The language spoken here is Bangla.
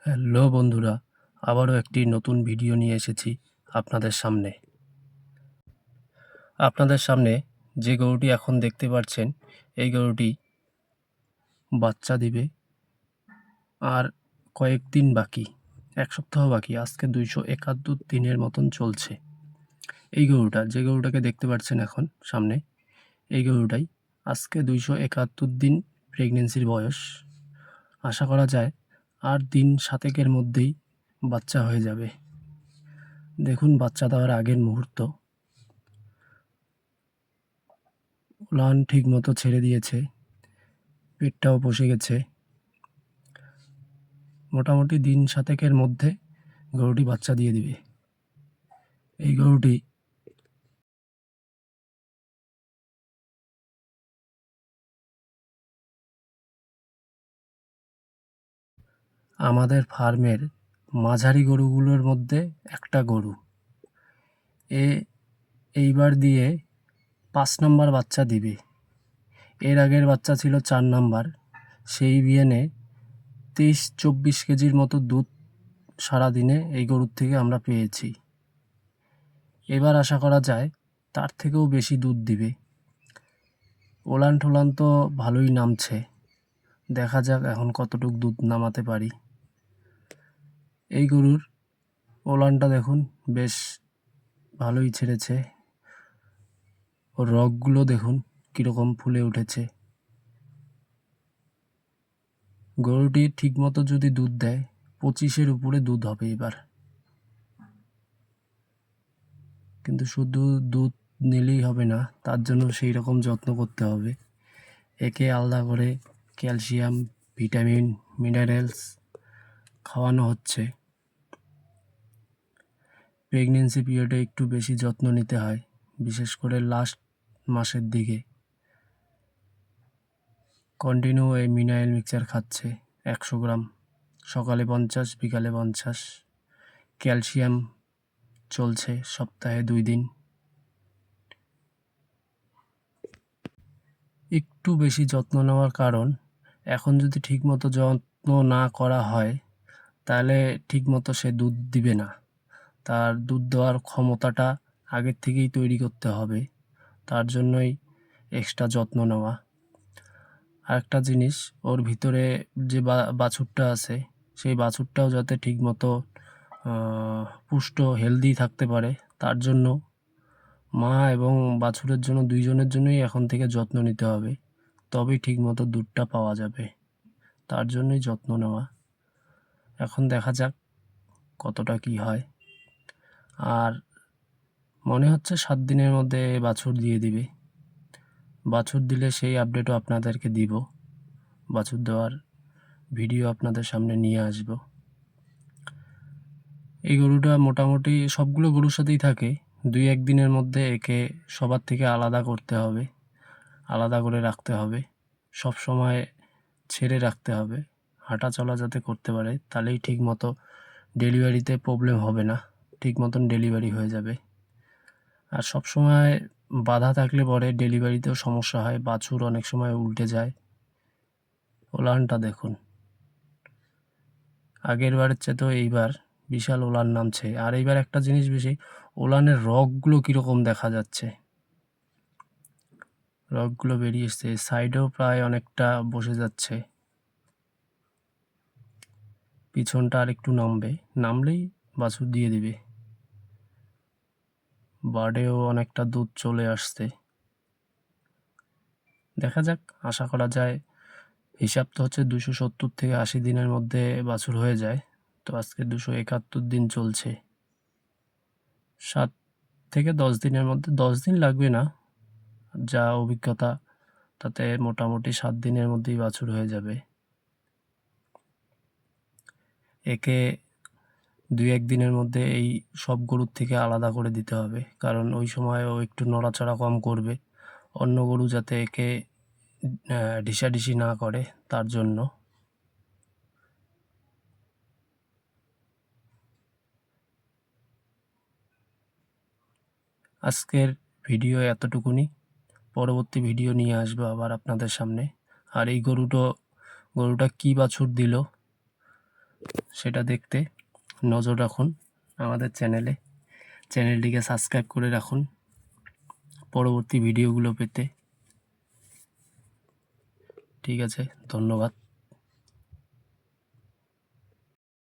হ্যালো বন্ধুরা, আবারও একটি নতুন ভিডিও নিয়ে এসেছি আপনাদের সামনে। আপনাদের সামনে যে গরুটি এখন দেখতে পাচ্ছেন, এই গরুটি বাচ্চা দিবে আর কয়েকদিন বাকি, 1 সপ্তাহ বাকি। আজকে 271 দিনের মতন চলছে। এই গরুটা, যে গরুটাকে দেখতে পাচ্ছেন এখন সামনে, এই গরুটাই আজকে 271 দিন প্রেগনেন্সির বয়স। আশা করা যায় আর দিন 7 মধ্যেই বাচ্চা হয়ে যাবে। দেখুন বাচ্চা দেওয়ার আগের মুহূর্ত। উলান ঠিক মতো ছেড়ে দিয়েছে, পেটটাও বসে গেছে। মোটামুটি দিন 7 মধ্যে গরুটি বাচ্চা দিয়ে দিবে। এই গরুটি আমাদের ফার্মের মাঝারি গরুগুলোর মধ্যে একটা গরু। এইবার দিয়ে 5 নম্বর বাচ্চা দিবে। এর আগের বাচ্চা ছিল 4 নম্বর। সেই বিয়ানে 23-24 কেজির মতো দুধ সারাদিনে এই গরুর থেকে আমরা পেয়েছি। এবার আশা করা যায় তার থেকেও বেশি দুধ দিবে। ওলান টোলান তো ভালোই নামছে, দেখা যাক এখন কতটুক দুধ নামাতে পারি। এই গরুর ওলানটা দেখুন বেশ ভালোই ছেড়েছে। ওর রগগুলো দেখুন কীরকম ফুলে উঠেছে। গরুটি ঠিকমতো যদি দুধ দেয় 25-এর উপরে দুধ হবে এবার। কিন্তু শুধু দুধ নিলেই হবে না, তার জন্য সেই রকম যত্ন করতে হবে। একে আলাদা করে ক্যালসিয়াম, ভিটামিন, মিনারেলস খাওয়ানো হচ্ছে। প্রেগনেন্সি পিরিয়ডে একটু বেশি যত্ন নিতে হয়, বিশেষ করে লাস্ট মাসের দিকে। কন্টিনিউ এই মিনারেল মিক্সচার খাচ্ছে 100 গ্রাম, সকালে 50, বিকালে 50। ক্যালসিয়াম চলছে সপ্তাহে 2 দিন। একটু বেশি যত্ন নেওয়ার কারণ, এখন যদি ঠিকমতো যত্ন না করা হয় তাহলে ঠিকমতো সে দুধ দিবে না। তার দুধ দেওয়ার ক্ষমতাটা আগের থেকেই তৈরি করতে হবে, তার জন্যই এক্সট্রা যত্ন নেওয়া। আরেকটা জিনিস, ওর ভিতরে যে বাছুরটা আছে সেই বাছুরটাও যাতে ঠিকমতো পুষ্ট হেলদি থাকতে পারে, তার জন্য মা এবং বাছুরের জন্য দুইজনের জন্যই এখন থেকে যত্ন নিতে হবে, তবেই ঠিকমতো দুধটা পাওয়া যাবে। তার জন্যই যত্ন নেওয়া। এখন দেখা যাক কতটা কি হয়। আর মনে হচ্ছে 7 দিনের মধ্যে বাছুর দিয়ে দিবে। বাছুর দিলে সেই আপডেটও আপনাদেরকে দিব। বাছুর দেওয়ার ভিডিও আপনাদের সামনে নিয়ে আসব। এই গরুটা মোটামুটি সবগুলো গরুর সাথেই থাকে। 2-1 দিনের মধ্যে একে সবার থেকে আলাদা করতে হবে, আলাদা করে রাখতে হবে। সব সময় ছেড়ে রাখতে হবে, হাঁটা চলা যাতে করতে পারে, তাহলেই ঠিকমতো ডেলিভারিতে প্রবলেম হবে না, ঠিক মতন ডেলিভারি হয়ে যাবে। আর সব সময় বাধা থাকলে পরে ডেলিভারিতেও সমস্যা হয়, বাছুর অনেক সময় উল্টে যায়। ওলানটা দেখুন, আগের বারের চেয়ে এইবার বিশাল ওলান নামছে। আর এইবার একটা জিনিস বেশি, ওলানের রগগুলো কীরকম দেখা যাচ্ছে, রগগুলো বেরিয়ে এসছে, সাইডেও প্রায় অনেকটা বসে যাচ্ছে। পিছনটা আর একটু নামবে, নামলেই বাছুর দিয়ে দিবে। বার্ডেও অনেকটা দুধ চলে আসছে। দেখা যাক, আশা করা যায়। হিসাব তো হচ্ছে 270 থেকে 80 দিনের মধ্যে বাছুর হয়ে যায়, তো আজকে 271 দিন চলছে। 7 থেকে 10 দিনের মধ্যে, 10 দিন লাগবে না, যা অভিজ্ঞতা তাতে মোটামুটি 7 দিনের মধ্যেই বাছুর হয়ে যাবে। একে 2-1 দিনের মধ্যে এই সব গরুর থেকে আলাদা করে দিতে হবে, কারণ ওই সময় ও একটু নড়াচড়া কম করবে, অন্য গরু যাতে একে ঢিসাঢিসি না করে, তার জন্য। আজকের ভিডিও এতটুকুনি। পরবর্তী ভিডিও নিয়ে আসবো আবার আপনাদের সামনে। আর এই গরুটা কী বাছুর দিল সেটা দেখতে নজর রাখুন আমাদের চ্যানেলটিকে সাবস্ক্রাইব করে রাখুন পরবর্তী ভিডিওগুলো পেতে। ঠিক আছে, ধন্যবাদ।